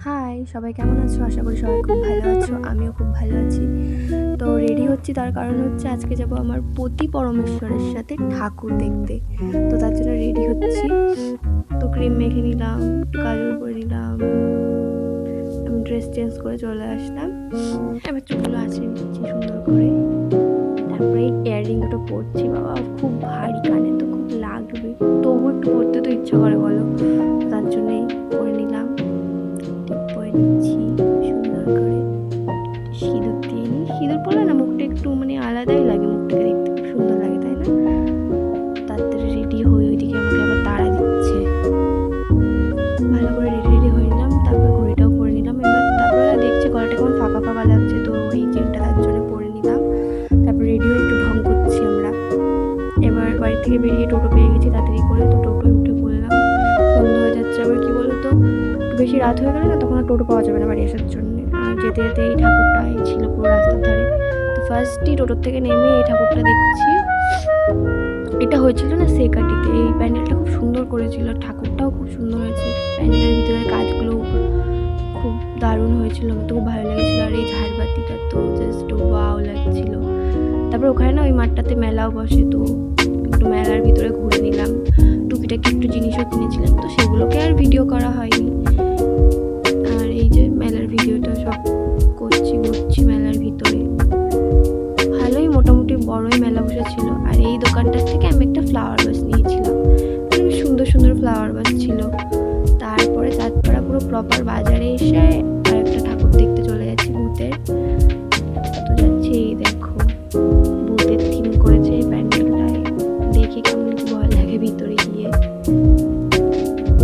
High, সবাই কেমন আছো? আশা করি সবাই খুব ভালো আছো। আমিও খুব ভালো আছি। তো রেডি হচ্ছি, তার কারণ হচ্ছে আজকে যাব আমার পতি পরমেশ্বরের সাথে ঠাকুর দেখতে। তো তার জন্য রেডি হচ্ছি। তো ক্রিম মেখে নিলাম, একটু কাজল করে নিলাম, আমি ড্রেস চেঞ্জ করে চলে আসলাম। এবার চুলগুলো আঁচড়ে নিচ্ছি সুন্দর করে। তারপরে এই ইয়াররিং দুটো পরছি, বাবা খুব ভারী, কানে তো খুব লাগবে, তবু একটু পরতে তো ইচ্ছা করে বলো। তার জন্যই করে নিলাম। টিপ পরে নিচ্ছি সুন্দর করে, সিঁদুর দিয়ে নিই। সিঁদুর পরলে না মুখটা একটু আলাদাই লাগে, মুখটাকে দেখতে খুব সুন্দর লাগে, তাই না? তাড়াতাড়ি রেডি হয়ে ওইদিকে আমাকে আবার তাড়া দিচ্ছে। ভালো করে রেডি হয়ে নিলাম, তারপর ঘড়িটাও পরে নিলাম। তারপরে দেখছি গলাটা কেমন ফাঁকা ফাঁকা লাগছে, তো এই চেনটা তার জন্য পরে নিলাম। তারপর রেডি হয়ে একটু ঢং করছি আমরা। এবার বাড়ি থেকে বেরিয়ে টোটো পেয়ে গেছি তাড়াতাড়ি করে, তো টোটোয় উঠে পড়লাম। সন্ধ্যা হয়ে যাচ্ছে, আবার কি বলতো, বেশি রাত হয়ে গেলে না তখন আর টোটো পাওয়া যাবে না বাড়ি আসার জন্য। আর যেতে যেতে এই ঠাকুরটাই ছিল পুরো রাস্তার ধারে। তো ফার্স্টই টোটোর থেকে নেমে এই ঠাকুরটা দেখছি। এটা হয়েছিল না সেকাটিতে, এই প্যান্ডেলটা খুব সুন্দর করেছিল, ঠাকুরটাও খুব সুন্দর হয়েছে, প্যান্ডেলের ভিতরের কাজগুলো খুব দারুণ হয়েছিল, আমার তো খুব ভালো লেগেছিলো। আর এই ঝাড়বাতিটা তো জাস্ট ওয়াও লাগছিল। তারপর ওখানে না ওই মাঠটাতে মেলাও বসে, তো একটু মেলার ভিতরে ঘুরে নিলাম, টুকিটাকি একটু জিনিসও কিনেছিলাম, তো সেগুলোকে আর ভিডিও করা হয়নি। আর এই যে মেলার ভিডিওটা সব করছি, ঘুরছি মেলার ভিতরে। ভালোই মোটামুটি বড়ই মেলা বসেছিল। আর এই দোকানটার থেকে আমি একটা ফ্লাওয়ার বাস নিয়েছিলাম, খুব সুন্দর সুন্দর ফ্লাওয়ার বাস ছিল। তারপরে চাঁদপাড়া পুরো প্রপার বাজারে এসে আর একটা ঠাকুর দেখতে চলে যাচ্ছি, ভূতের। তো যাচ্ছি, এই দেখো ভূতের থিম করেছে এই প্যান্ডেলটায়, দেখে কেমন কি ভয় লাগে ভিতরে গিয়ে।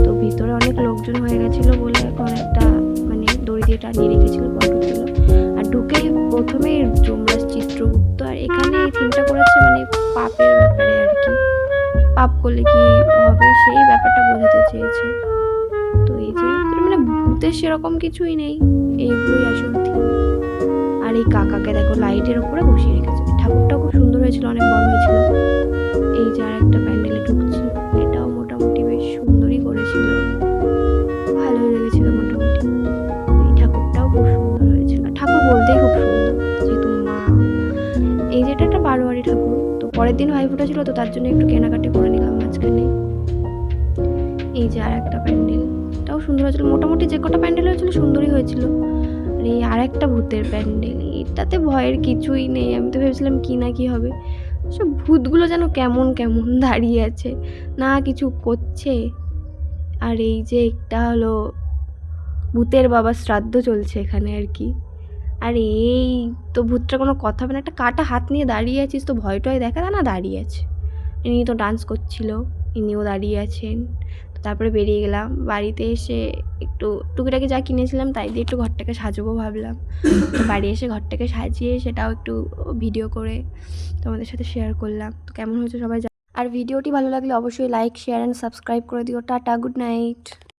তো ভিতরে অনেক লোকজন হয়ে গেছিলো বলে এখন একটা দড়ি দিয়ে টানিয়ে রেখেছিল ফটোগুলো। আর ঢুকে প্রথমে যমরাজ চিত্রগুপ্ত, আর এখানে এই থিমটা করেছে পাপের ব্যাপারে আর কি, পাপ করলে কি হবে সেই ব্যাপারটা বোঝাতে চেয়েছে। তো এই যে ভূতের সেরকম কিছুই নেই, এইগুলোই আসল থিম। আর এই কাকাকে দেখো লাইটের উপরে বসিয়ে রেখেছে। ঠাকুরটাও খুব সুন্দর হয়েছিল, অনেক বড় হয়েছিল। এই যে আর একটা প্যান্ডেলে ঢুকছি, এটাও মোটামুটি বেশ সুন্দরই করেছিল, ভালোই লেগেছিল মোটামুটি। এই ঠাকুরটাও খুব সুন্দর হয়েছিল, ঠাকুর বলতেই খুব সুন্দর, যেহেতু মা। এই যেটা একটা বারোয়ারি ঠাকুর, তো পরের দিন ভাইফোঁটা ছিল, তো তার জন্য একটু কেনাকাটি করে নিলাম মাঝখানে। এই যে আর একটা প্যান্ডেলটাও সুন্দর হয়েছিল, মোটামুটি যে কটা প্যান্ডেল হয়েছিল সুন্দরই হয়েছিল। আর এই আর একটা ভূতের প্যান্ডেল, এটাতে ভয়ের কিছুই নেই, আমি তো ভেবেছিলাম কি না কি হবে। সব ভূতগুলো যেন কেমন কেমন দাঁড়িয়ে আছে, না কিছু করছে। আর এই যে একটা হলো ভূতের বাবার শ্রাদ্ধ চলছে এখানে আর কি। আর এই তো ভূতটা কোনো কথা হবে না, একটা কাটা হাত নিয়ে দাঁড়িয়ে আছিস, তো ভয় টয় দেখা না, দাঁড়িয়ে আছে। ইনি তো ডান্স করছিল, ইনিও দাঁড়িয়ে আছেন। তো তারপরে বেরিয়ে গেলাম, বাড়িতে এসে একটু টুকিটাকি যা কিনেছিলাম তাই দিয়ে একটু ঘরটাকে সাজাবো ভাবলাম। তো বাড়ি এসে ঘরটাকে সাজিয়ে সেটাও একটু ভিডিও করে তোমাদের সাথে শেয়ার করলাম। তো কেমন হয়েছে সবাই আর ভিডিওটি ভালো লাগলে অবশ্যই লাইক, শেয়ার অ্যান্ড সাবস্ক্রাইব করে দিও। Tata, good night.